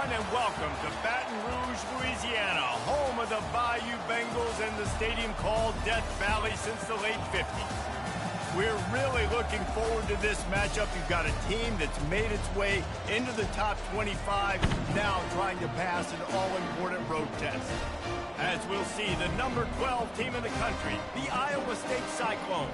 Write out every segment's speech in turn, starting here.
everyone, and welcome to Baton Rouge, Louisiana, home of the Bayou Bengals and the stadium called Death Valley since the late 50s. We're really looking forward to this matchup. You've got a team that's made its way into the top 25, now trying to pass an all-important road test. As we'll see, the number 12 team in the country, the Iowa State Cyclones,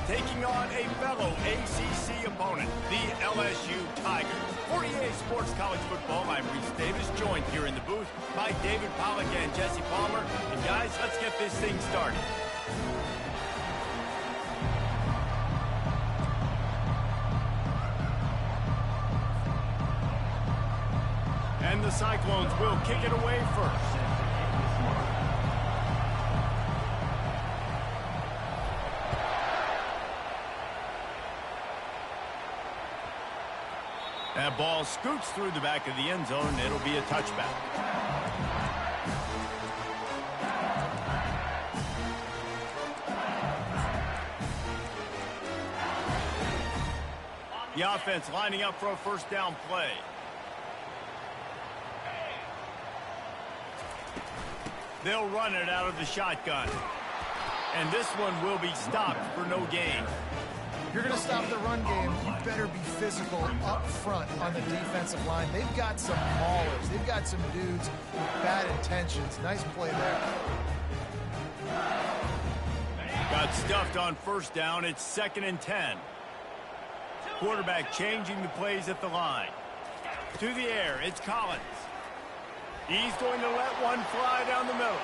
taking on a fellow ACC opponent, the LSU Tigers. For EA Sports College Football, I'm Reese Davis, joined here in the booth by David Pollack and Jesse Palmer. And guys, let's get this thing started. And the Cyclones will kick it away first. That ball scoots through the back of the end zone. It'll be a touchback. The offense lining up for a first down play. They'll run it out of the shotgun. And this one will be stopped for no gain. If you're going to stop the run game, you better be physical up front on the defensive line. They've got some maulers. They've got some dudes with bad intentions. Nice play there. Got stuffed on first down. It's 2nd and 10. Quarterback changing the plays at the line. To the air, it's Collins. He's going to let one fly down the middle.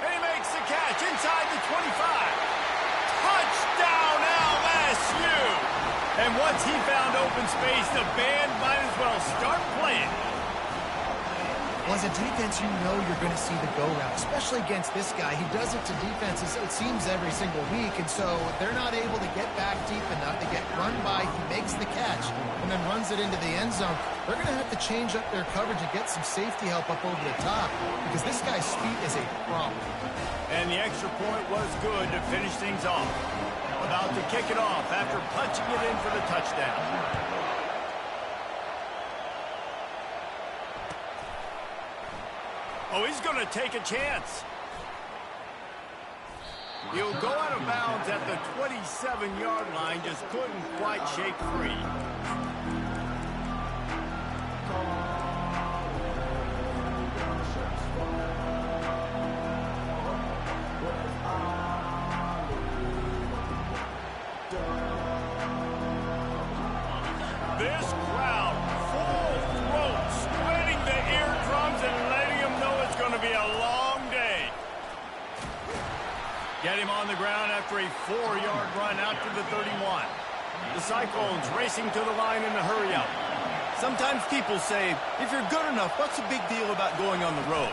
And he makes the catch inside the 25. Touchdown, LSU! And once he found open space, the band might as well start playing. Well, as a defense, you know you're going to see the go route, especially against this guy. He does it to defenses, it seems, every single week, and so they're not able to get back deep enough. They get run by, he makes the catch, and then runs it into the end zone. They're going to have to change up their coverage and get some safety help up over the top, because this guy's speed is a problem. And the extra point was good to finish things off. About to kick it off after punching it in for the touchdown. Oh, he's going to take a chance. He'll go out of bounds at the 27-yard line, just couldn't quite shake free. This crowd, full throat, splitting the eardrums and letting them know it's going to be a long day. Get him on the ground after a 4-yard run out to the 31. The Cyclones racing to the line in a hurry-up. Sometimes people say, if you're good enough, what's the big deal about going on the road?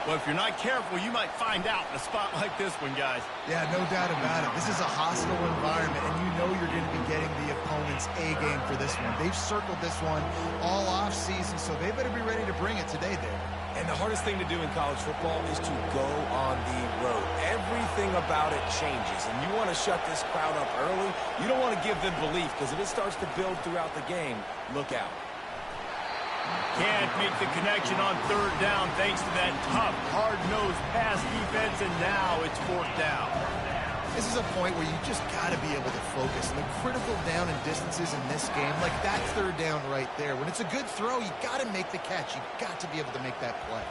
Well, if you're not careful, you might find out in a spot like this one, guys. Yeah, no doubt about it. This is a hostile environment, and you know you're going to be getting the opponent's A-game for this one. They've circled this one all off-season, so they better be ready to bring it today there. And the hardest thing to do in college football is to go on the road. Everything about it changes, and you want to shut this crowd up early. You don't want to give them belief, because if it starts to build throughout the game, look out. Can't make the connection on 3rd down thanks to that tough, hard-nosed pass defense, and now it's 4th down. This is a point where you just got to be able to focus. And the critical down and distances in this game, like that 3rd down right there, when it's a good throw, you got to make the catch. You got to be able to make that play.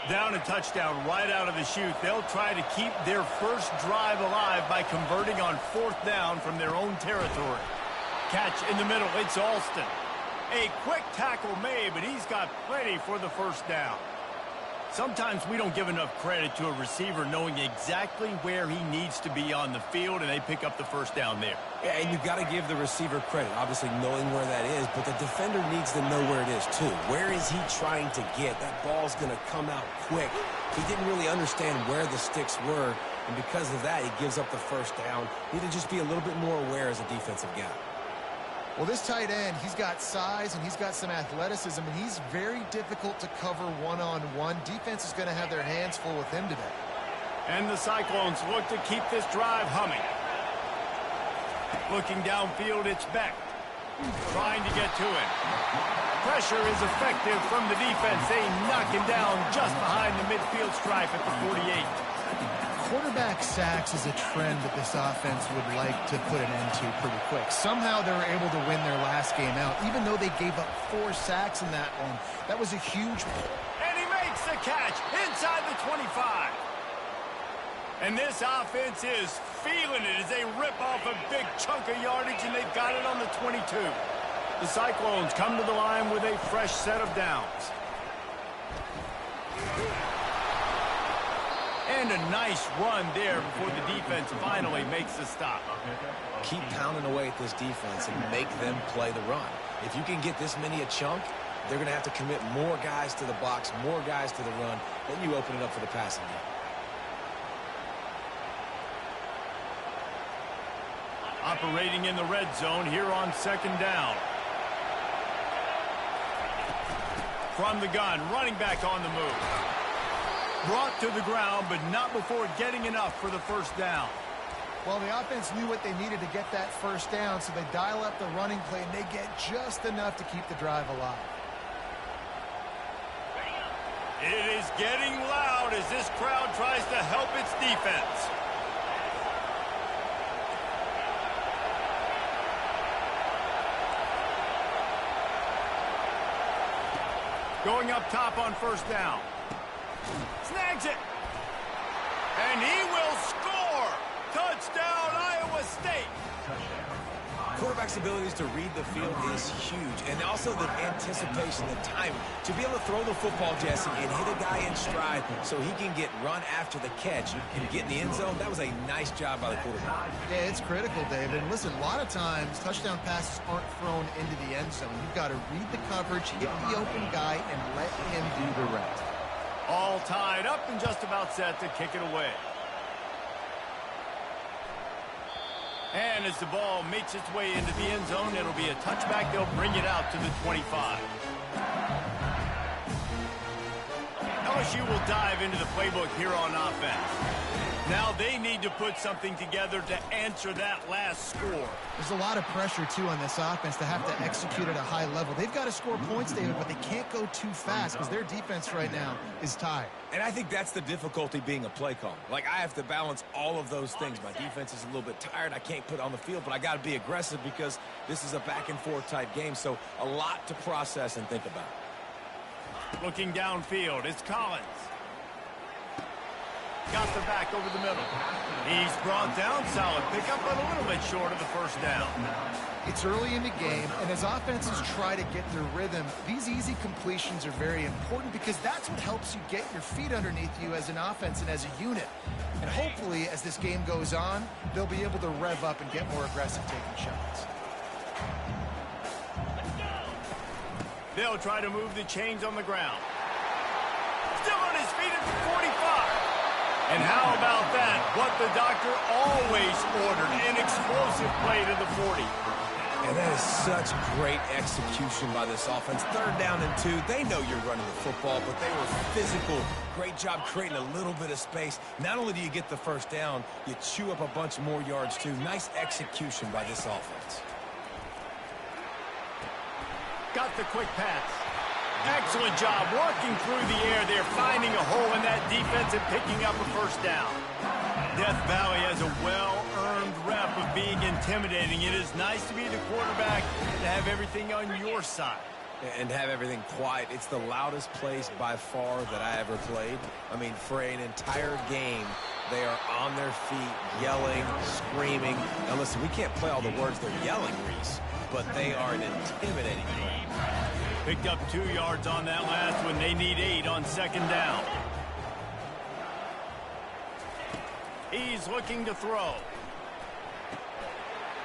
Down and touchdown right out of the chute. They'll try to keep their first drive alive by converting on 4th down from their own territory. Catch in the middle. It's Alston. A quick tackle made, but he's got plenty for the first down. Sometimes we don't give enough credit to a receiver knowing exactly where he needs to be on the field, and they pick up the first down there. Yeah, and you've got to give the receiver credit, obviously knowing where that is, but the defender needs to know where it is too. Where is he trying to get? That ball's going to come out quick. He didn't really understand where the sticks were, and because of that, he gives up the first down. Need to just be a little bit more aware as a defensive guy. Well, this tight end, he's got size and he's got some athleticism, and he's very difficult to cover one-on-one. Defense is going to have their hands full with him today. And the Cyclones look to keep this drive humming. Looking downfield, it's Beck. Trying to get to it. Pressure is effective from the defense. They knock him down just behind the midfield stripe at the 48. Quarterback sacks is a trend that this offense would like to put an end to pretty quick. Somehow they were able to win their last game out, even though they gave up 4 sacks in that one. That was a huge... And he makes the catch inside the 25. And this offense is feeling it as they rip off a big chunk of yardage, and they've got it on the 22. The Cyclones come to the line with a fresh set of downs. And a nice run there before the defense finally makes the stop. Keep pounding away at this defense and make them play the run. If you can get this many a chunk, they're going to have to commit more guys to the box, more guys to the run. Then you open it up for the passing game. Operating in the red zone here on second down. From the gun, running back on the move. Brought to the ground, but not before getting enough for the first down. Well, the offense knew what they needed to get that first down, so they dial up the running play, and they get just enough to keep the drive alive. It is getting loud as this crowd tries to help its defense. Going up top on first down. Snags it. And he will score. Touchdown, Iowa State. Quarterback's abilities to read the field is huge, and also the anticipation, the time to be able to throw the football, Jesse, and hit a guy in stride so he can get run after the catch and get in the end zone. That was a nice job by the quarterback. Yeah, it's critical, David. And listen, a lot of times touchdown passes aren't thrown into the end zone. You've got to read the coverage, hit the open guy, and let him do the rest. All tied up and just about set to kick it away. And as the ball makes its way into the end zone, it'll be a touchback. They'll bring it out to the 25. LSU will dive into the playbook here on offense. Now they need to put something together to answer that last score. There's a lot of pressure, too, on this offense to have to execute at a high level. They've got to score points, David, but they can't go too fast because their defense right now is tired. And I think that's the difficulty being a play caller. Like, I have to balance all of those things. My defense is a little bit tired. I can't put it on the field, but I got to be aggressive because this is a back-and-forth type game, so a lot to process and think about. Looking downfield, it's Collins. Got the back over the middle. He's brought down, solid pickup, but a little bit short of the first down. It's early in the game, and as offenses try to get their rhythm, these easy completions are very important because that's what helps you get your feet underneath you as an offense and as a unit. And hopefully, as this game goes on, they'll be able to rev up and get more aggressive taking shots. They'll try to move the chains on the ground. Still on his feet at the 45. And how about that? What the doctor always ordered, an explosive play to the 40. And that is such great execution by this offense. 3rd down and 2. They know you're running the football, but they were physical. Great job creating a little bit of space. Not only do you get the first down, you chew up a bunch more yards, too. Nice execution by this offense. Got the quick pass. Excellent job working through the air there, finding a hole in that defense and picking up a first down. Death Valley has a well-earned rep of being intimidating. It is nice to be the quarterback and have everything on your side. And have everything quiet. It's the loudest place by far that I ever played. I mean, for an entire game, they are on their feet, yelling, screaming. Now listen, we can't play all the words they're yelling, Reese, but they are an intimidating group. Picked up 2 yards on that last one. They need 8 on second down. He's looking to throw.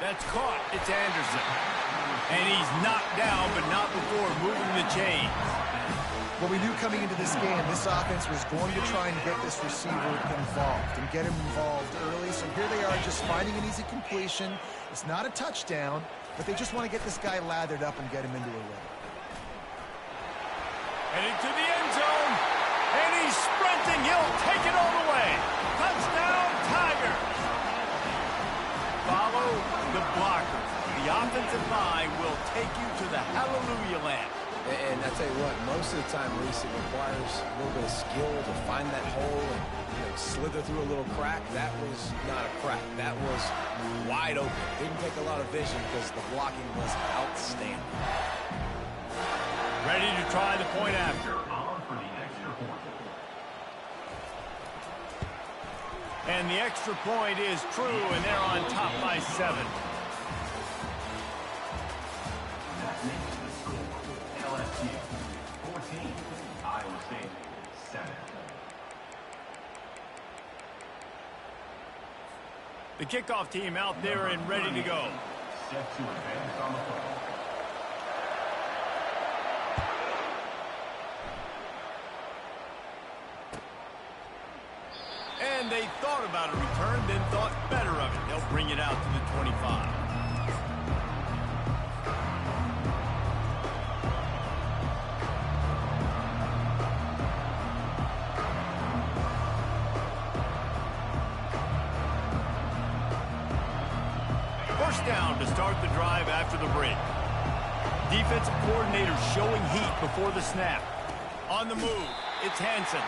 That's caught. It's Anderson. And he's knocked down, but not before moving the chains. Well, we knew coming into this game, this offense was going to try and get this receiver involved and get him involved early. So here they are just finding an easy completion. It's not a touchdown, but they just want to get this guy lathered up and get him into a rhythm. Heading to the end zone, and he's sprinting. He'll take it all the way. Touchdown, Tigers. Follow the blockers. The offensive line will take you to the hallelujah land. And I tell you what, most of the time, Reese, it requires a little bit of skill to find that hole and slither through a little crack. That was not a crack. That was wide open. Didn't take a lot of vision because the blocking was outstanding. Ready to try the point after. And the extra point is true, and they're on top by 7. LSU 14, Iowa State 7. The kickoff team out there and ready to go. Set to advance on the football. And they thought about a return, then thought better of it. They'll bring it out to the 25. First down to start the drive after the break. Defensive coordinator showing heat before the snap. On the move, it's Hansen.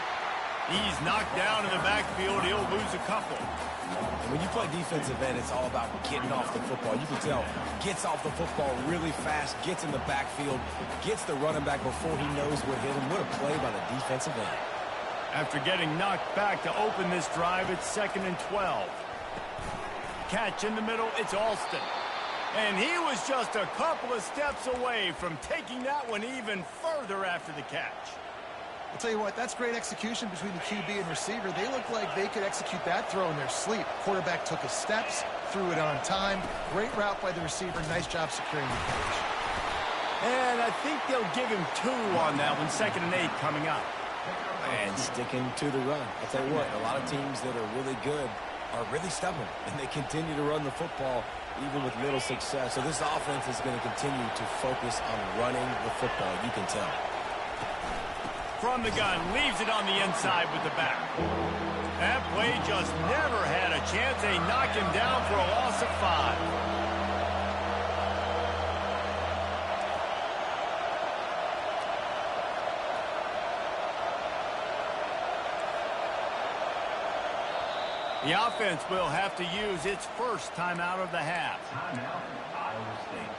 He's knocked down in the backfield. He'll lose a couple. And when you play defensive end, it's all about getting off the football. You can tell, gets off the football really fast, gets in the backfield, gets the running back before he knows what hit him. What a play by the defensive end. After getting knocked back to open this drive, it's 2nd and 12. Catch in the middle, it's Alston. And he was just a couple of steps away from taking that one even further after the catch. I'll tell you what, that's great execution between the QB and receiver. They look like they could execute that throw in their sleep. Quarterback took his steps, threw it on time. Great route by the receiver. Nice job securing the catch. And I think they'll give him 2 on that one. 2nd and 8 coming up. And sticking to the run. I'll tell you what, a lot of teams that are really good are really stubborn, and they continue to run the football even with little success. So this offense is going to continue to focus on running the football, you can tell. From the gun, leaves it on the inside with the back. That play just never had a chance. They knock him down for a loss of 5. The offense will have to use its first timeout of the half. Timeout, Iowa State.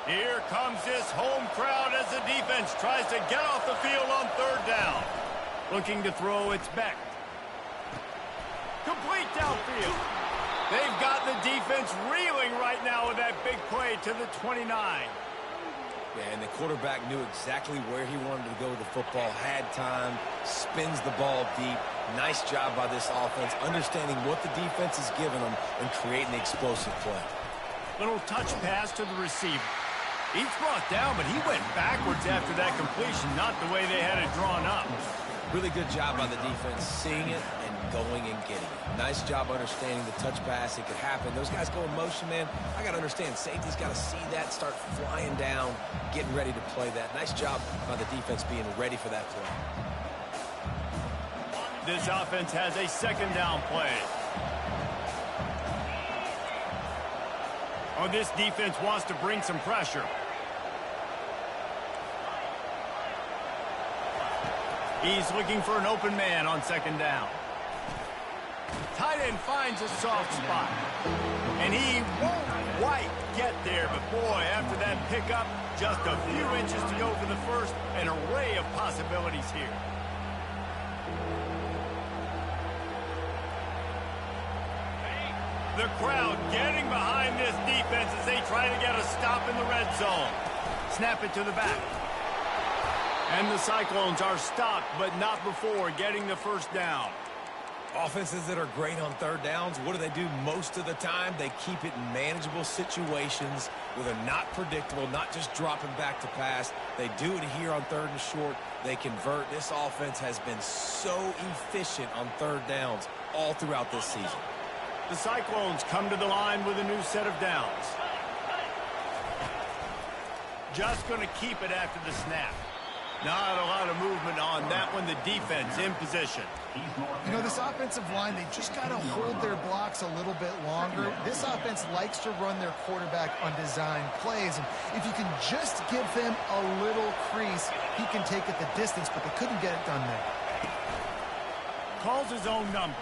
Here comes this home crowd as the defense tries to get off the field on 3rd down. Looking to throw, it's Beck. Complete downfield. They've got the defense reeling right now with that big play to the 29. Yeah, and the quarterback knew exactly where he wanted to go with the football, had time, spins the ball deep. Nice job by this offense, understanding what the defense is giving them and creating the explosive play. Little touch pass to the receiver. He's brought down, but he went backwards after that completion, not the way they had it drawn up. Really good job by the defense, seeing it and going and getting it. Nice job understanding the touch pass. It could happen. Those guys go in motion, man. I got to understand, safety's got to see that, start flying down, getting ready to play that. Nice job by the defense being ready for that play. This offense has a 2nd down play. Oh, this defense wants to bring some pressure. He's looking for an open man on 2nd down. Tight end finds a soft spot. And he won't quite get there, but boy, after that pickup, just a few inches to go for the first. An array of possibilities here. The crowd getting behind this defense as they try to get a stop in the red zone. Snap it to the back. And the Cyclones are stopped, but not before getting the 1st down. Offenses that are great on third downs, what do most of the time? They keep it in manageable situations where they're not predictable, not just dropping back to pass. They do it here on third and short. They convert. This offense has been so efficient on third downs all throughout this season. The Cyclones come to the line with a new set of downs. Just going to keep it after the snap. Not a lot of movement on that one. The defense in position. You know, this offensive line, they just got to hold their blocks a little bit longer. This offense likes to run their quarterback on design plays. And if you can just give him a little crease, he can take it the distance, but they couldn't get it done there. Calls his own number.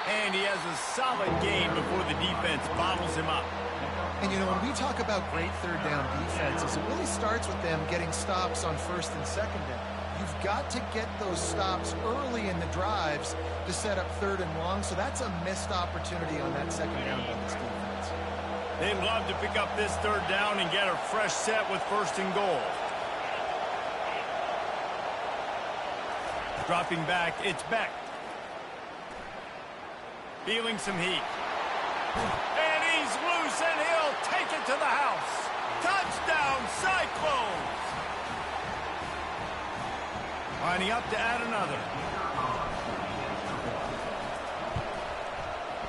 And he has a solid game before the defense bottles him up. And, you know, when we talk about great third down defenses, it really starts with them getting stops on first and second down. You've got to get those stops early in the drives to set up third and long, so that's a missed opportunity on that second down by this defense. They'd love to pick up this third down and get a fresh set with first and goal. Dropping back, it's Beck. Feeling some heat. And he's loose, and he'll take it to the house. Touchdown, Cyclones! Lining up to add another.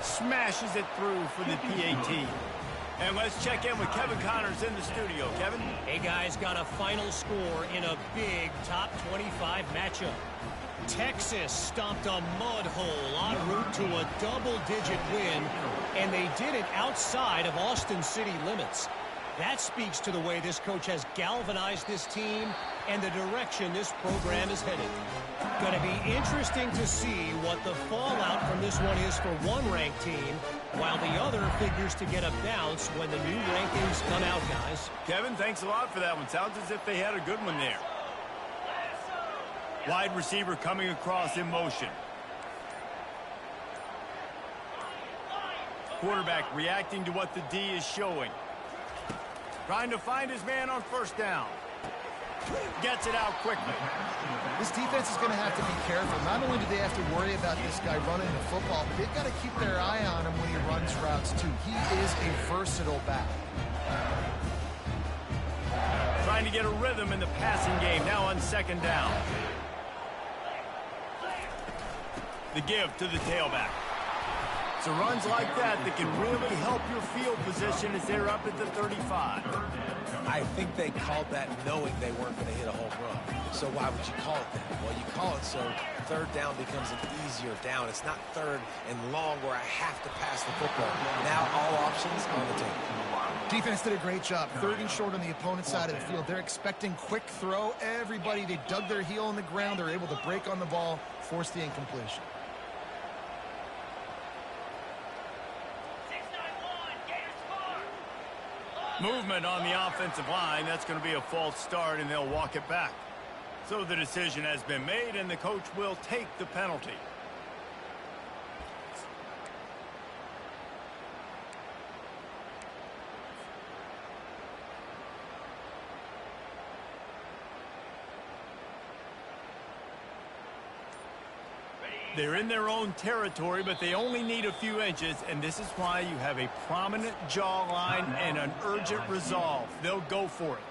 Smashes it through for the PAT. And let's check in with Kevin Connors in the studio. Kevin? Hey, guys, got a final score in a big top 25 matchup. Texas stomped a mud hole en route to a double-digit win, and they did it outside of Austin city limits. That speaks to the way this coach has galvanized this team and the direction this program is headed. Going to be interesting to see what the fallout from this one is for one ranked team, while the other figures to get a bounce when the new rankings come out, guys. Kevin, thanks a lot for that one. Sounds as if they had a good one there. Wide receiver coming across in motion. Quarterback reacting to what the D is showing. Trying to find his man on first down. Gets it out quickly. This defense is going to have to be careful. Not only do they have to worry about this guy running the football, but they've got to keep their eye on him when he runs routes, too. He is a versatile back. Trying to get a rhythm in the passing game, now on second down. The give to the tailback. So runs like that can really help your field position as they're up at the 35. I think they called that knowing they weren't going to hit a home run. So why would you call it that? Well, you call it so third down becomes an easier down. It's not third and long where I have to pass the football. Now all options on the table. Defense did a great job. Third and short on the opponent's side of the field. They're expecting quick throw. Everybody, they dug their heel in the ground. They're able to break on the ball, force the incompletion. Movement on the offensive line. That's going to be a false start, and they'll walk it back. So the decision has been made, and the coach will take the penalty. They're in their own territory, but they only need a few inches, and this is why you have a prominent jawline and an urgent resolve. They'll go for it.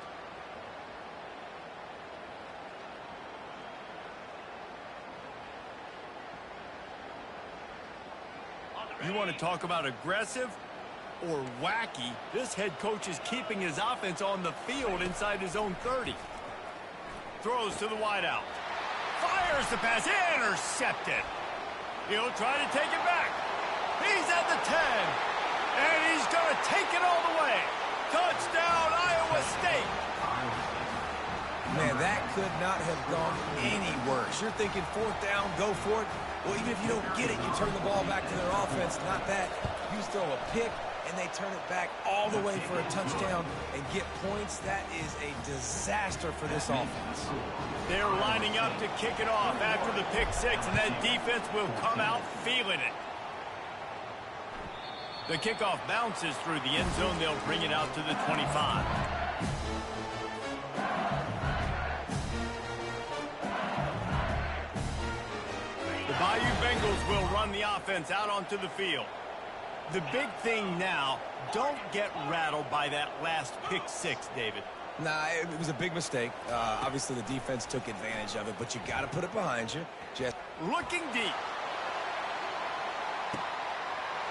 You want to talk about aggressive or wacky? This head coach is keeping his offense on the field inside his own 30. Throws to the wideout. Fires the pass, intercepted. He'll try to take it back. He's at the 10, and he's going to take it all the way. Touchdown, Iowa State. Man, that could not have gone any worse. You're thinking fourth down, go for it. Well, even if you don't get it, you turn the ball back to their offense. Not that. You throw a pick, and they turn it back all the way for a touchdown and get points. That is a disaster for this offense. They're lining up to kick it off after the pick six, and that defense will come out feeling it. The kickoff bounces through the end zone. They'll bring it out to the 25. The Bayou Bengals will run the offense out onto the field. The big thing now, don't get rattled by that last pick six, David. Nah, it was a big mistake. Obviously, the defense took advantage of it, but you got to put it behind you. Just looking deep.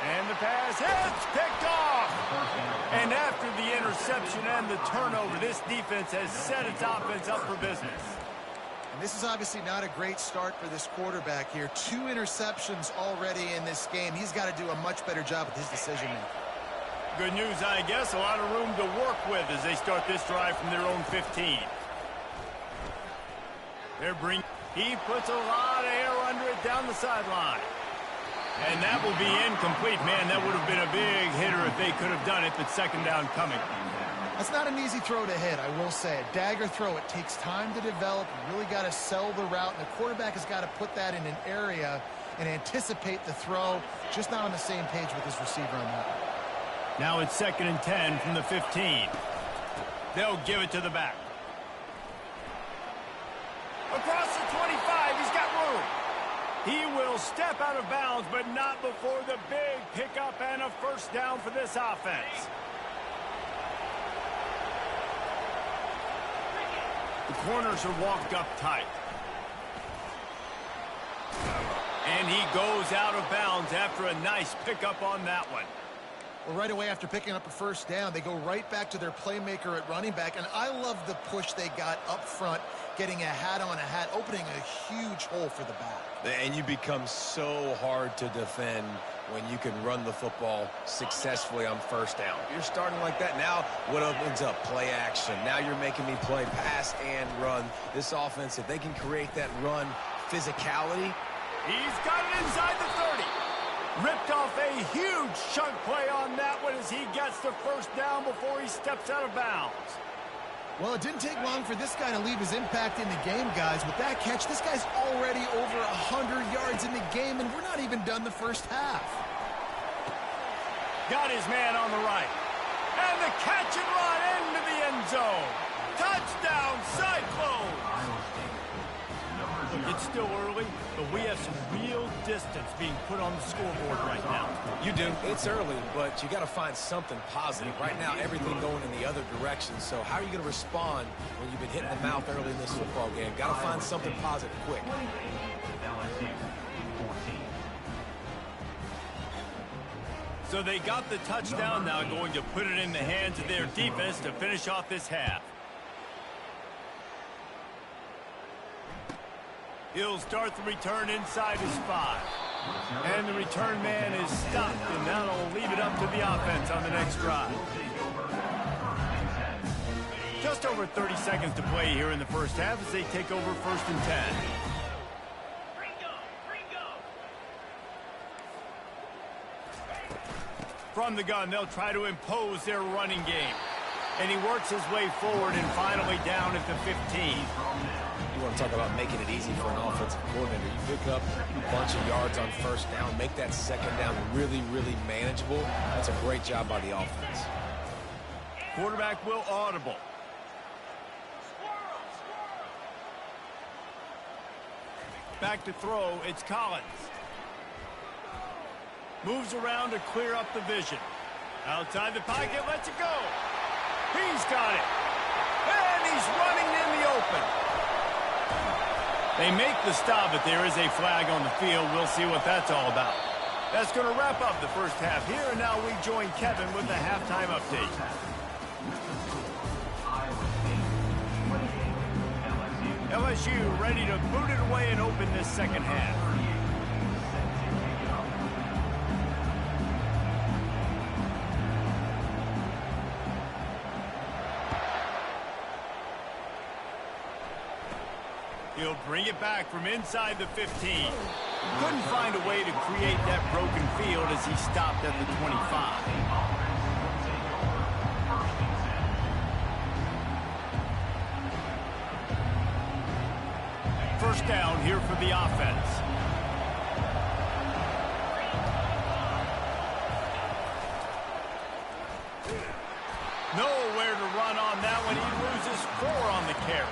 And the pass hits, picked off. And after the interception and the turnover, this defense has set its offense up for business. And this is obviously not a great start for this quarterback here. 2 interceptions already in this game. He's got to do a much better job with his decision-making. Good news, I guess. A lot of room to work with as they start this drive from their own 15. He puts a lot of air under it down the sideline. And that will be incomplete. Man, that would have been a big hitter if they could have done it, but second down coming. That's not an easy throw to hit, I will say. A dagger throw, it takes time to develop. You really got to sell the route, and the quarterback has got to put that in an area and anticipate the throw. Just not on the same page with his receiver on that one. Now it's 2nd and 10 from the 15. They'll give it to the back. Across the 25, he's got room. He will step out of bounds, but not before the big pickup and a first down for this offense. The corners are walked up tight. And he goes out of bounds after a nice pickup on that one. Well, right away after picking up a first down, they go right back to their playmaker at running back. And I love the push they got up front, getting a hat on a hat, opening a huge hole for the back. And you become so hard to defend when you can run the football successfully on first down. You're starting like that. Now what opens up? Play action. Now you're making me play pass and run. This offense, if they can create that run physicality. He's got it inside the 30. Ripped off a huge chunk play on that one as he gets the first down before he steps out of bounds. Well, it didn't take long for this guy to leave his impact in the game, guys. With that catch, this guy's already over 100 yards in the game, and we're not even done the first half. Got his man on the right. And the catch and run into the end zone. Touchdown, Cyclones! It's still early, but we have some real distance being put on the scoreboard right now. You do. It's early, but you got to find something positive. Right now, everything going in the other direction. So how are you going to respond when you've been hit in the mouth early in this football game? Got to find something positive quick. LSU 14. So they got the touchdown, now going to put it in the hands of their defense to finish off this half. He'll start the return inside his 5. And the return man is stopped, and that'll leave it up to the offense on the next drive. Just over 30 seconds to play here in the first half as they take over 1st and 10. From the gun, they'll try to impose their running game. And he works his way forward and finally down at the 15. You want to talk about making it easy for an offensive coordinator. You pick up a bunch of yards on first down, make that second down really, really manageable. That's a great job by the offense. Quarterback will audible. Back to throw, it's Collins. Moves around to clear up the vision. Outside the pocket, lets it go. He's got it. And he's running in the open. They make the stop, but there is a flag on the field. We'll see what that's all about. That's going to wrap up the first half here, and now we join Kevin with the halftime update. LSU ready to boot it away and open this second half. He'll bring it back from inside the 15. Couldn't find a way to create that broken field as he stopped at the 25. First down here for the offense. Nowhere to run on that one. He loses 4 on the carry.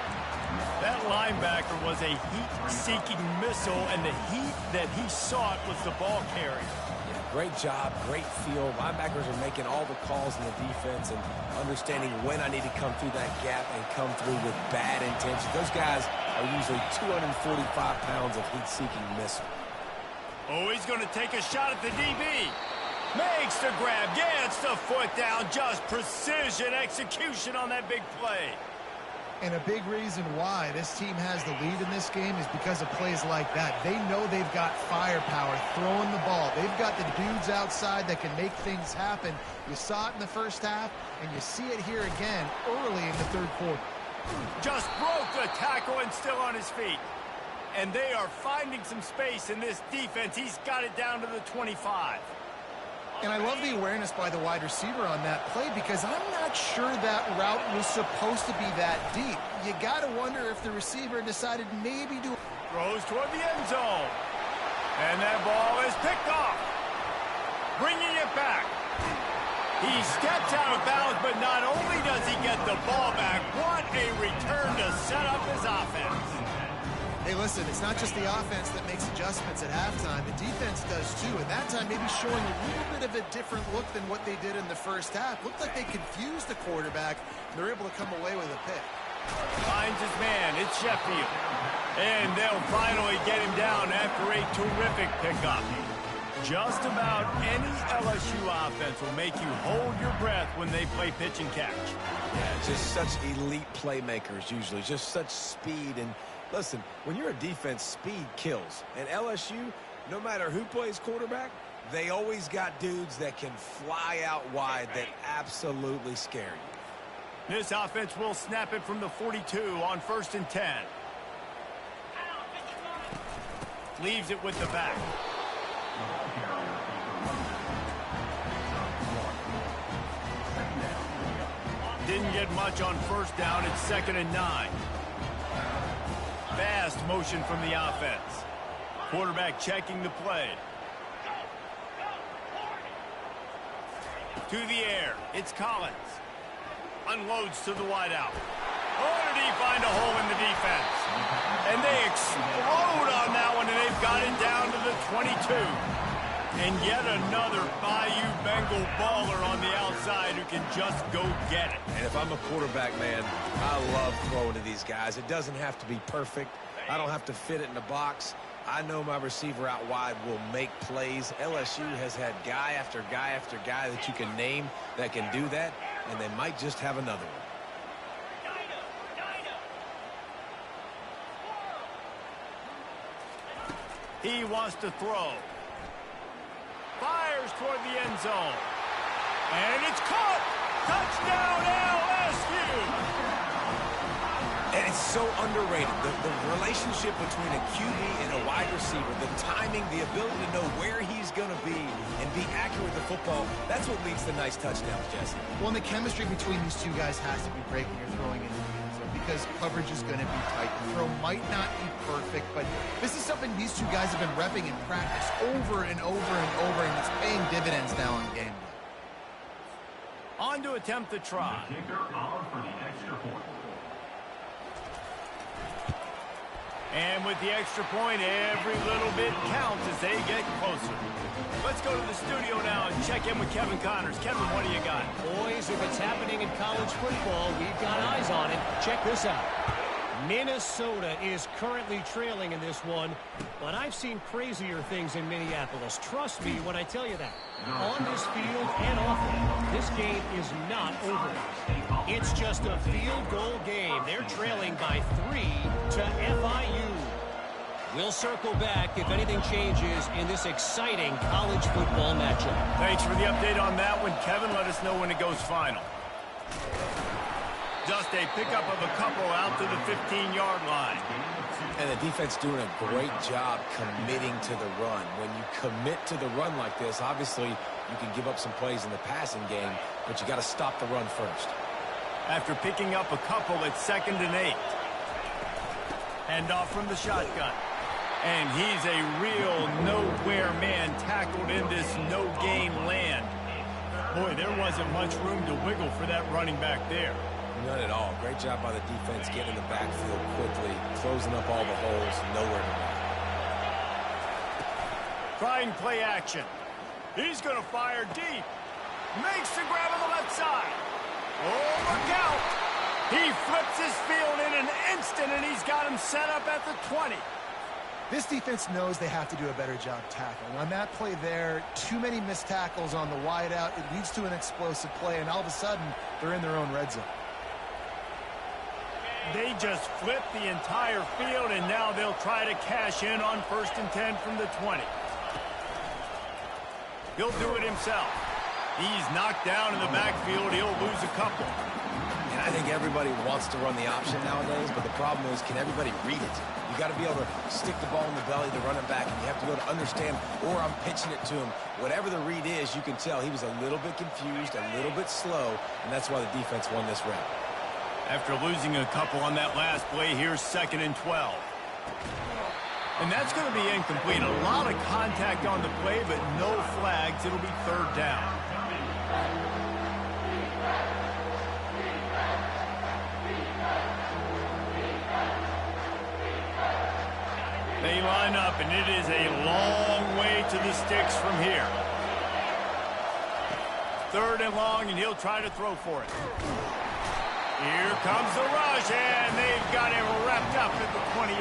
That linebacker was a heat-seeking missile, and the heat that he sought was the ball carrier. Yeah, great job, great feel. Linebackers are making all the calls in the defense and understanding when I need to come through that gap and come through with bad intentions. Those guys are usually 245 pounds of heat-seeking missile. Oh, he's going to take a shot at the DB. Makes the grab, gets the foot down. Just precision execution on that big play. And a big reason why this team has the lead in this game is because of plays like that. They know they've got firepower throwing the ball. They've got the dudes outside that can make things happen. You saw it in the first half, and you see it here again early in the third quarter. Just broke the tackle and still on his feet. And they are finding some space in this defense. He's got it down to the 25. And I love the awareness by the wide receiver on that play because I'm not sure that route was supposed to be that deep. You got to wonder if the receiver decided maybe to... Throws toward the end zone. And that ball is picked off. Bringing it back. He steps out of bounds, but not only does he get the ball back, what a return to set up his offense. Hey, listen, it's not just the offense that makes adjustments at halftime. The defense does too, and that time maybe showing a little bit of a different look than what they did in the first half. Looked like they confused the quarterback, and they're able to come away with a pick. Finds his man. It's Sheffield. And they'll finally get him down after a terrific pickup. Just about any LSU offense will make you hold your breath when they play pitch and catch. Yeah, just such elite playmakers usually, just such speed. And listen, when you're a defense, speed kills. And LSU, no matter who plays quarterback, they always got dudes that can fly out wide that absolutely scare you. This offense will snap it from the 42 on 1st and 10. Leaves it with the back. Didn't get much on 1st down. It's 2nd and 9. Fast motion from the offense. Quarterback checking the play. To the air. It's Collins. Unloads to the wideout. Oh, did he find a hole in the defense? And they explode on that one, and they've got it down to the 22. And yet another Bayou Bengal baller on the outside who can just go get it. And if I'm a quarterback, man, I love throwing to these guys. It doesn't have to be perfect. I don't have to fit it in the box. I know my receiver out wide will make plays. LSU has had guy after guy after guy that you can name that can do that, and they might just have another one. He wants to throw. Fires toward the end zone. And it's caught. Touchdown LSU. And it's so underrated. The relationship between a QB and a wide receiver, the timing, the ability to know where he's going to be and be accurate with the football, that's what leads to nice touchdowns, Jesse. Well, and the chemistry between these two guys has to be great when you're throwing into the end zone because coverage is going to be tight. The throw might not be perfect, but this is something these two guys have been repping in practice over and over and over, and it's paying dividends now on game day. On to attempt the try. Kicker on for the extra point. And with the extra point, every little bit counts as they get closer. Let's go to the studio now and check in with Kevin Connors. Kevin, what do you got? Boys, if it's happening in college football, we've got eyes on it. Check this out. Minnesota is currently trailing in this one, but I've seen crazier things in Minneapolis. Trust me when I tell you that. On this field and off it, this game is not over. It's just a field goal game. They're trailing by 3 to FIU. We'll circle back if anything changes in this exciting college football matchup. Thanks for the update on that one, Kevin. Let us know when it goes final. Just a pickup of a couple out to the 15-yard line. And the defense doing a great job committing to the run. When you commit to the run like this, obviously you can give up some plays in the passing game, but you got to stop the run first. After picking up a couple, it's 2nd and 8. Hand off from the shotgun. And he's a real nowhere man tackled in this no-gain land. Boy, there wasn't much room to wiggle for that running back there. None at all. Great job by the defense getting in the backfield quickly, closing up all the holes, nowhere to run. Trying play action. He's going to fire deep. Makes the grab on the left side. Oh, look out. He flips his field in an instant, and he's got him set up at the 20. This defense knows they have to do a better job tackling. On that play there, too many missed tackles on the wide out. It leads to an explosive play, and all of a sudden, they're in their own red zone. They just flip the entire field, and now they'll try to cash in on 1st and 10 from the 20. He'll do it himself. He's knocked down in the backfield. He'll lose a couple. And I think everybody wants to run the option nowadays, but the problem is, can everybody read it? You got to be able to stick the ball in the belly to run it back, and you have to be able to understand, or I'm pitching it to him. Whatever the read is, you can tell he was a little bit confused, a little bit slow, and that's why the defense won this round. After losing a couple on that last play, here's 2nd and 12. And that's going to be incomplete. A lot of contact on the play, but no flags. It'll be 3rd down. They line up, and it is a long way to the sticks from here. 3rd and long, and he'll try to throw for it. Here comes the rush, and they've got him wrapped up at the 28.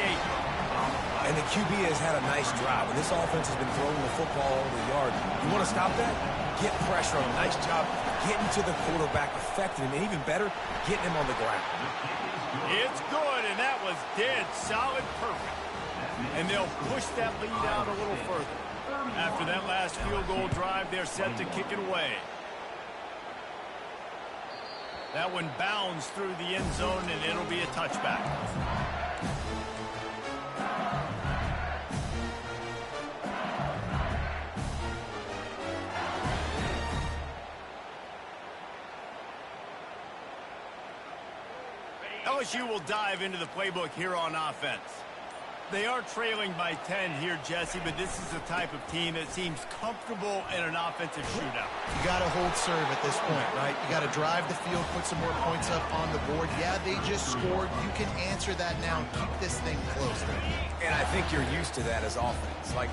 And the QB has had a nice drive, and this offense has been throwing the football over the yard. You want to stop that? Get pressure on him. Nice job getting to the quarterback, affecting him, and even better, getting him on the ground. It's good, and that was dead solid perfect. And they'll push that lead out a little further. After that last field goal drive, they're set to kick it away. That one bounds through the end zone, and it'll be a touchback. LSU will dive into the playbook here on offense. They are trailing by 10 here, Jesse, but this is the type of team that seems comfortable in an offensive shootout. You got to hold serve at this point, right? You got to drive the field, put some more points up on the board. Yeah, they just scored. You can answer that now and keep this thing close. And I think you're used to that as offense. Like,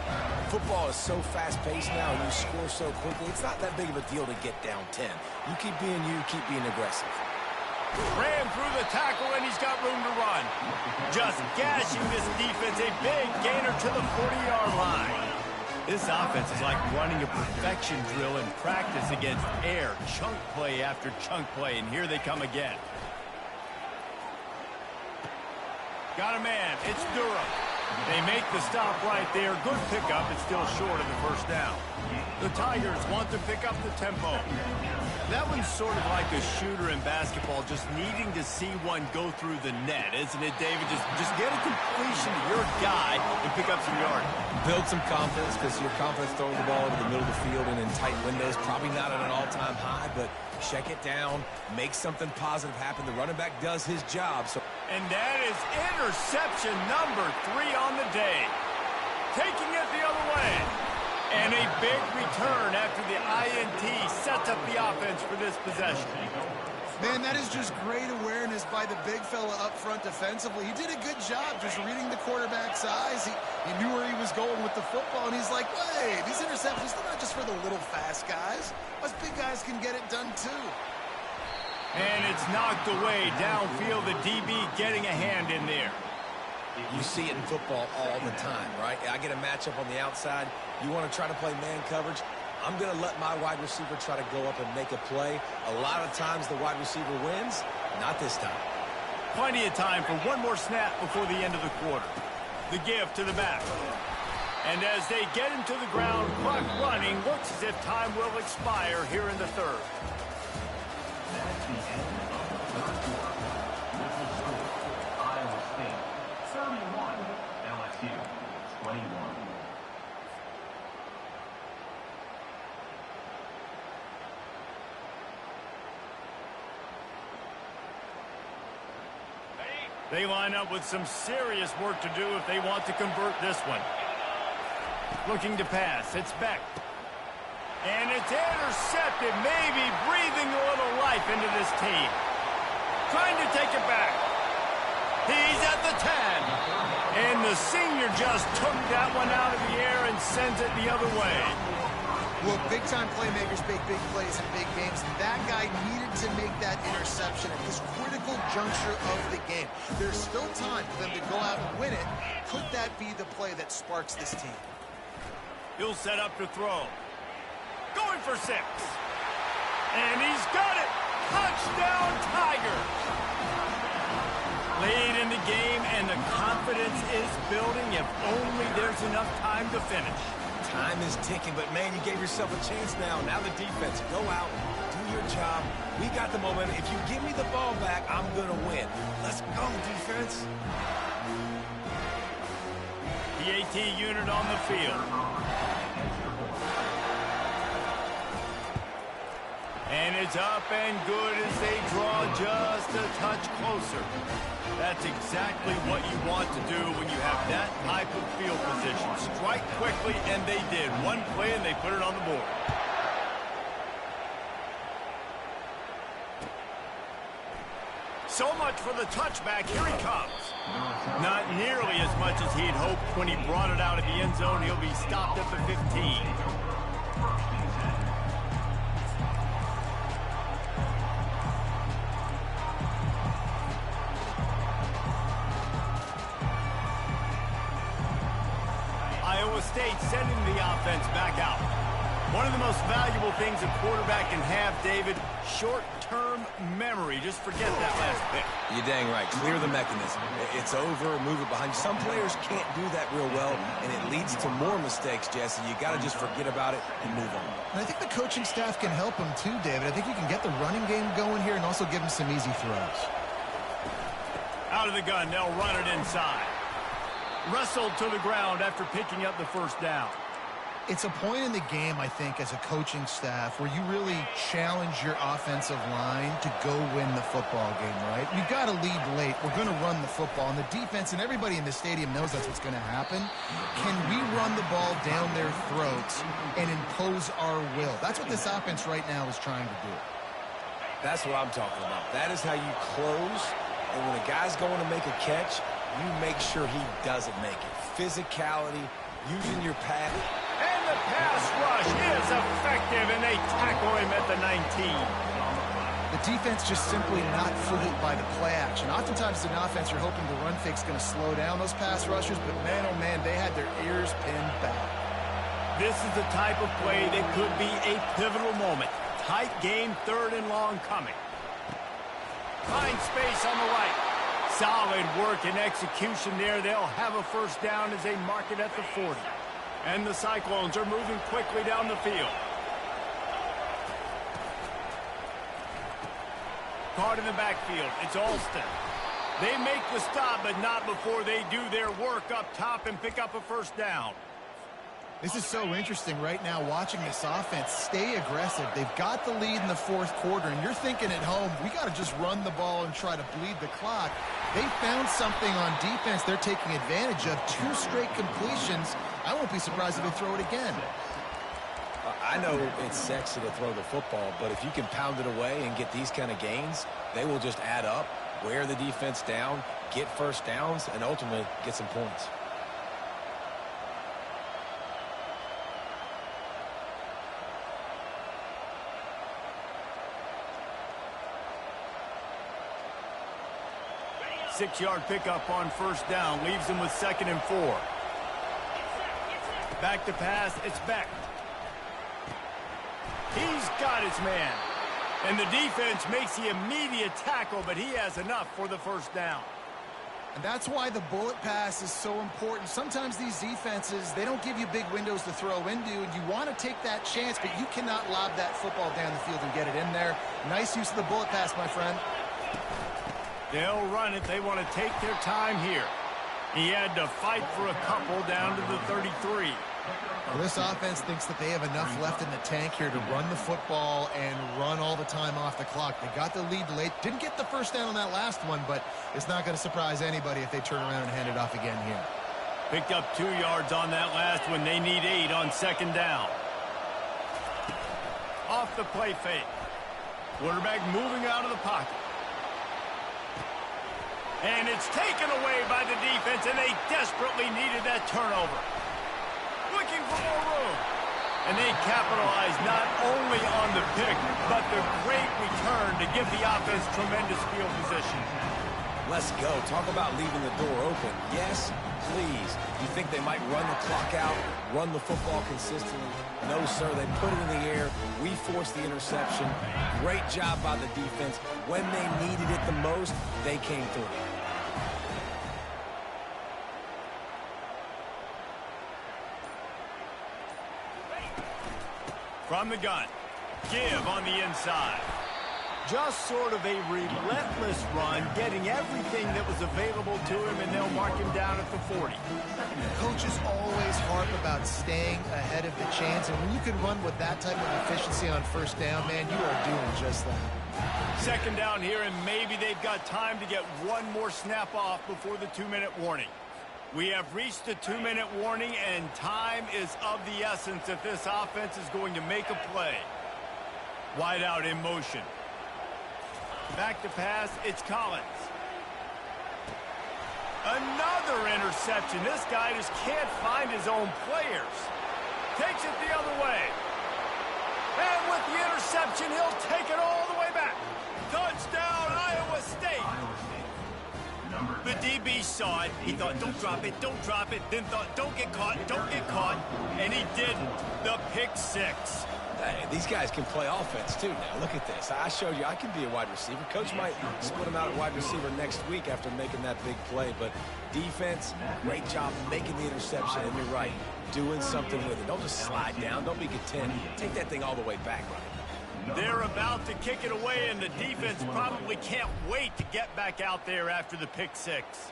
football is so fast-paced now, and you score so quickly, it's not that big of a deal to get down 10. You keep being you, keep being aggressive. Ran through the tackle, and he's got room to run. Just gashing this defense, a big gainer to the 40-yard line. This offense is like running a perfection drill in practice against air, chunk play after chunk play, and here they come again. Got a man. It's Durham. They make the stop right there. Good pickup. It's still short of the 1st down. The Tigers want to pick up the tempo. That one's sort of like a shooter in basketball, just needing to see one go through the net, isn't it, David? Just get a completion to your guy and pick up some yardage. Build some confidence, because your confidence throwing the ball over the middle of the field and in tight windows, probably not at an all-time high, but check it down, make something positive happen. The running back does his job. And that is interception number 3 on the day. Taking it the other way. And a big return after the INT sets up the offense for this possession. Man, that is just great awareness by the big fella up front defensively. He did a good job just reading the quarterback's eyes. He knew where he was going with the football, and he's like, hey, these interceptions, they're not just for the little fast guys. Us big guys can get it done too. And it's knocked away downfield, the DB getting a hand in there. You see it in football all the time, right? I get a matchup on the outside. You want to try to play man coverage? I'm going to let my wide receiver try to go up and make a play. A lot of times the wide receiver wins. Not this time. Plenty of time for one more snap before the end of the quarter. The give to the back. And as they get him to the ground, clock running, looks as if time will expire here in the 3rd. That's the end of the 3rd quarter. This will score Iowa State 31, LSU 21. They line up with some serious work to do if they want to convert this one. Looking to pass. It's Beck. And it's intercepted, maybe breathing a little life into this team. trying to take it back. He's at the 10. And the senior just took that one out of the air and sends it the other way. Well, big-time playmakers make big plays in big games. That guy needed to make that interception at this critical juncture of the game. There's still time for them to go out and win it. Could that be the play that sparks this team? He'll set up to throw. Going for 6. And he's got it. Touchdown, Tigers. Late in the game, and the confidence is building if only there's enough time to finish. Time is ticking, but, man, you gave yourself a chance now. Now the defense, go out, do your job. We got the momentum. If you give me the ball back, I'm going to win. Let's go, defense. The AT unit on the field. And it's up and good as they draw just a touch closer. That's exactly what you want to do when you have that type of field position. Strike quickly, and they did. One play, and they put it on the board. So much for the touchback. Here he comes. Not nearly as much as he'd hoped when he brought it out of the end zone. He'll be stopped at the 15. Iowa State sending the offense back out. One of the most valuable things a quarterback can have, David, short-term memory. Just forget that last pick. You're dang right. Clear the mechanism. It's over, move it behind you. Some players can't do that real well, and it leads to more mistakes, Jesse. You got to just forget about it and move on. And I think the coaching staff can help him too, David. I think you can get the running game going here and also give him some easy throws. Out of the gun, they'll run it inside. Wrestled to the ground after picking up the first down. It's a point in the game, I think, as a coaching staff where you really challenge your offensive line to go win the football game, right? You've got to lead late. We're going to run the football. And the defense and everybody in the stadium knows that's what's going to happen. Can we run the ball down their throats and impose our will? That's what this offense right now is trying to do. That's what I'm talking about. That is how you close. And when a guy's going to make a catch, you make sure he doesn't make it. Physicality, using your pad. And the pass rush is effective, and they tackle him at the 19. The defense just simply not fooled by the play action. Oftentimes in offense, you're hoping the run fake's going to slow down those pass rushers, but man, oh man, they had their ears pinned back. This is the type of play that could be a pivotal moment. Tight game, 3rd and long coming. Find space on the right. Solid work and execution there. They'll have a first down as they mark it at the 40. And the Cyclones are moving quickly down the field. Caught in the backfield. It's Alston. They make the stop, but not before they do their work up top and pick up a first down. This is so interesting right now watching this offense stay aggressive. They've got the lead in the 4th quarter, and you're thinking at home, we got to just run the ball and try to bleed the clock. They found something on defense they're taking advantage of. 2 straight completions. I won't be surprised if they throw it again. I know it's sexy to throw the football, but if you can pound it away and get these kind of gains, they will just add up, wear the defense down, get first downs, and ultimately get some points. Six-yard pickup on first down. Leaves them with 2nd and 4. Back to pass. It's Beck. He's got his man. And the defense makes the immediate tackle, but he has enough for the first down. And that's why the bullet pass is so important. Sometimes these defenses, they don't give you big windows to throw into, and you want to take that chance, but you cannot lob that football down the field and get it in there. Nice use of the bullet pass, my friend. They'll run it. They want to take their time here. He had to fight for a couple down to the 33. Well, this offense thinks that they have enough left in the tank here to run the football and run all the time off the clock. They got the lead late. Didn't get the first down on that last one, but it's not going to surprise anybody if they turn around and hand it off again here. Picked up 2 yards on that last one. They need 8 on 2nd down. Off the play fake. Quarterback moving out of the pocket. And it's taken away by the defense, and they desperately needed that turnover. Looking for more room. And they capitalized not only on the pick, but the great return to give the offense tremendous field position. Let's go. Talk about leaving the door open. Yes, please. You think they might run the clock out, run the football consistently? No, sir. They put it in the air. We forced the interception. Great job by the defense. When they needed it the most, they came through. From the gun. Give on the inside. Just sort of a relentless run, getting everything that was available to him, and they'll mark him down at the 40. Coaches always harp about staying ahead of the chains, and when you can run with that type of efficiency on first down, man, you are doing just that. Second down here, and maybe they've got time to get one more snap off before the 2-minute warning. We have reached the 2-minute warning, and time is of the essence if this offense is going to make a play. Wide out in motion. Back to pass, it's Collins. Another interception. This guy just can't find his own players. Takes it the other way. And with the interception, he'll take it all the way back. Touchdown, Iowa State. The DB saw it. He thought, don't drop it, then thought, don't get caught, and he didn't. The pick six. Hey, these guys can play offense, too, now. Look at this. I showed you I can be a wide receiver. Coach might split him out at wide receiver next week after making that big play. But defense, great job making the interception. And you're right, doing something with it. Don't just slide down. Don't be content. Take that thing all the way back, right? They're about to kick it away, and the defense probably can't wait to get back out there after the pick six.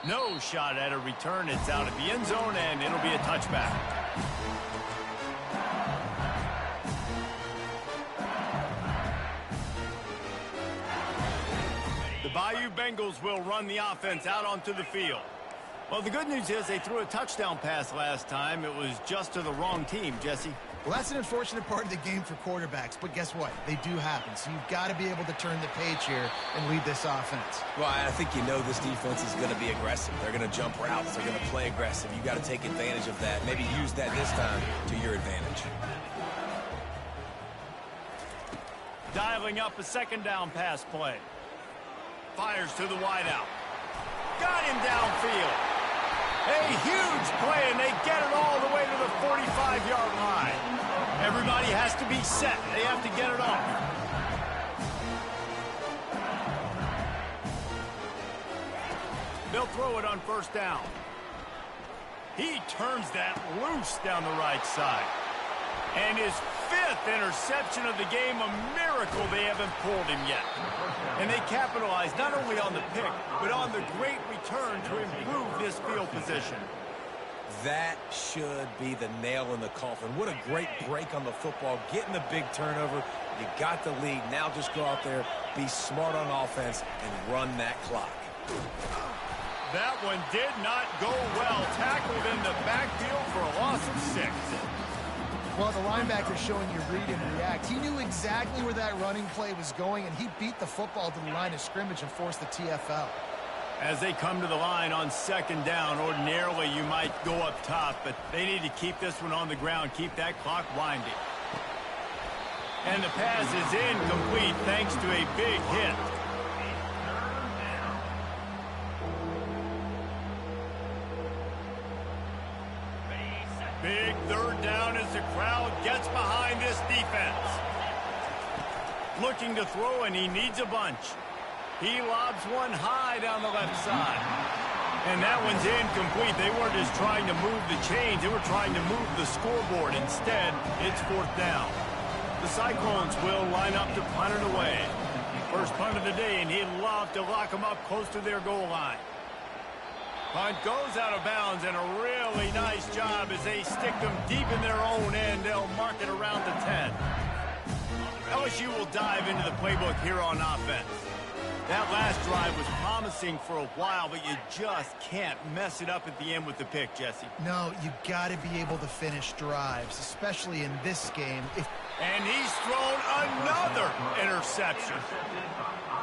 No shot at a return. It's out of the end zone, and it'll be a touchback. The Bayou Bengals will run the offense out onto the field. Well, the good news is they threw a touchdown pass last time. It was just to the wrong team, Jesse. Well, that's an unfortunate part of the game for quarterbacks, but guess what? They do happen, so you've got to be able to turn the page here and lead this offense. Well, I think you know this defense is going to be aggressive. They're going to jump routes. They're going to play aggressive. You've got to take advantage of that. Maybe use that this time to your advantage. Dialing up a second down pass play. Fires to the wideout. Got him downfield. A huge play, and they get it all the way to the 45-yard line. Everybody has to be set. They have to get it off. They'll throw it on first down. He turns that loose down the right side. And his fifth interception of the game, a miracle they haven't pulled him yet. And they capitalize not only on the pick, but on the great return to improve this field position. That should be the nail in the coffin. What a great break on the football. Getting the big turnover. You got the lead. Now just go out there, be smart on offense, and run that clock. That one did not go well. Tackled in the backfield for a loss of 6. Well, the linebacker showing you read and react. He knew exactly where that running play was going, and he beat the football to the line of scrimmage and forced the TFL. As they come to the line on second down, ordinarily you might go up top, but they need to keep this one on the ground, keep that clock winding. And the pass is incomplete thanks to a big hit. Big third down as the crowd gets behind this defense. Looking to throw, and he needs a bunch. He lobs one high down the left side. And that one's incomplete. They weren't just trying to move the chains. They were trying to move the scoreboard. Instead, it's fourth down. The Cyclones will line up to punt it away. First punt of the day, and he'd love to lock them up close to their goal line. Punt goes out of bounds, and a really nice job as they stick them deep in their own end. They'll mark it around the 10. LSU will dive into the playbook here on offense. That last drive was promising for a while, but you just can't mess it up at the end with the pick, Jesse. No, you got to be able to finish drives, especially in this game. And he's thrown another interception.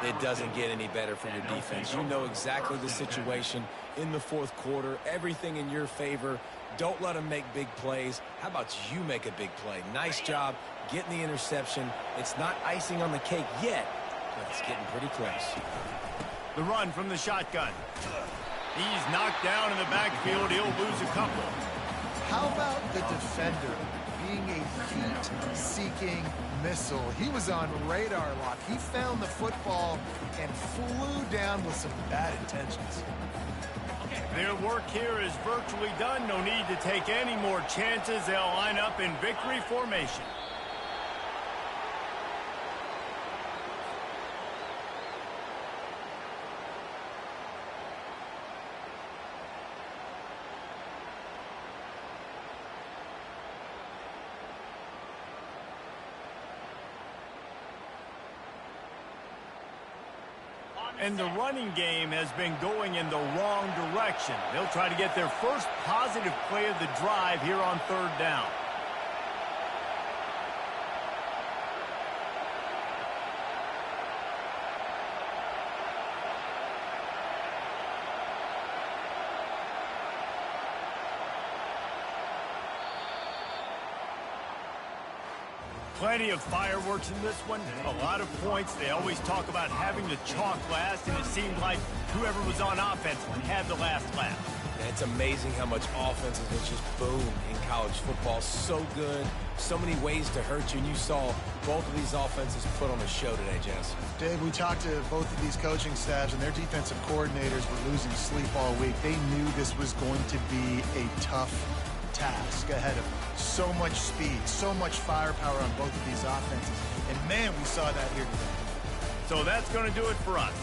It doesn't get any better for your defense. You know exactly the situation in the fourth quarter, everything in your favor. Don't let them make big plays. How about you make a big play? Nice job getting the interception. It's not icing on the cake yet, but it's getting pretty close. The run from the shotgun. He's knocked down in the backfield. He'll lose a couple. How about the defender being a heat-seeking missile? He was on radar lock. He found the football and flew down with some bad intentions. Their work here is virtually done. No need to take any more chances. They'll line up in victory formation. And the running game has been going in the wrong direction. They'll try to get their first positive play of the drive here on third down. Plenty of fireworks in this one. A lot of points. They always talk about having the chalk last, and it seemed like whoever was on offense had the last laugh. It's amazing how much offenses will just boom in college football. So good. So many ways to hurt you. And you saw both of these offenses put on a show today, Jess. Dave, we talked to both of these coaching staffs, and their defensive coordinators were losing sleep all week. They knew this was going to be a tough task ahead of them. So much speed, so much firepower on both of these offenses. And, man, we saw that here today. So that's going to do it for us.